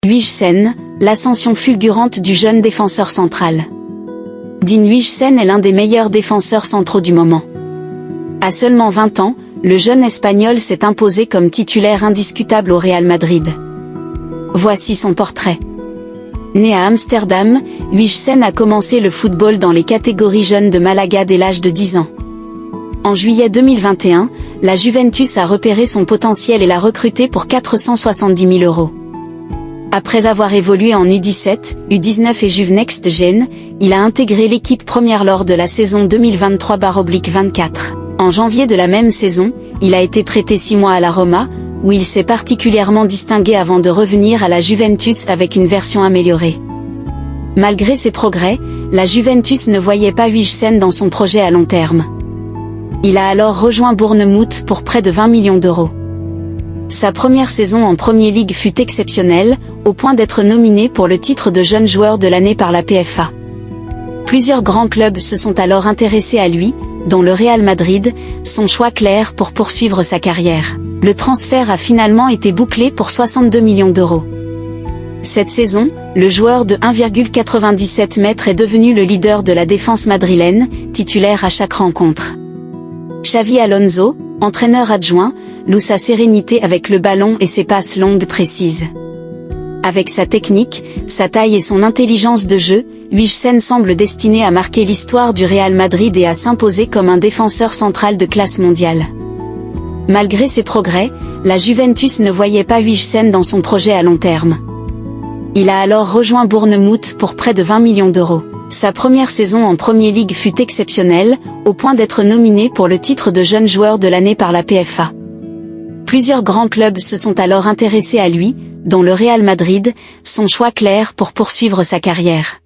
Huijsen, l'ascension fulgurante du jeune défenseur central. Dean Huijsen est l'un des meilleurs défenseurs centraux du moment. À seulement 20 ans, le jeune Espagnol s'est imposé comme titulaire indiscutable au Real Madrid. Voici son portrait. Né à Amsterdam, Huijsen a commencé le football dans les catégories jeunes de Malaga dès l'âge de 10 ans. En juillet 2021, la Juventus a repéré son potentiel et l'a recruté pour 470 000 €. Après avoir évolué en U17, U19 et Juvenext Gênes, il a intégré l'équipe première lors de la saison 2023/24. En janvier de la même saison, il a été prêté 6 mois à la Roma, où il s'est particulièrement distingué avant de revenir à la Juventus avec une version améliorée. Malgré ses progrès, la Juventus ne voyait pas Huijsen dans son projet à long terme. Il a alors rejoint Bournemouth pour près de 20 millions €. Sa première saison en Premier League fut exceptionnelle, au point d'être nominé pour le titre de jeune joueur de l'année par la PFA. Plusieurs grands clubs se sont alors intéressés à lui, dont le Real Madrid, son choix clair pour poursuivre sa carrière. Le transfert a finalement été bouclé pour 62 millions €. Cette saison, le joueur de 1,97 m est devenu le leader de la défense madrilène, titulaire à chaque rencontre. Xavi Alonso, entraîneur adjoint, loue sa sérénité avec le ballon et ses passes longues précises. Avec sa technique, sa taille et son intelligence de jeu, Huijsen semble destiné à marquer l'histoire du Real Madrid et à s'imposer comme un défenseur central de classe mondiale. Malgré ses progrès, la Juventus ne voyait pas Huijsen dans son projet à long terme. Il a alors rejoint Bournemouth pour près de 20 millions €. Sa première saison en Premier League fut exceptionnelle, au point d'être nominé pour le titre de jeune joueur de l'année par la PFA. Plusieurs grands clubs se sont alors intéressés à lui, dont le Real Madrid, son choix clair pour poursuivre sa carrière.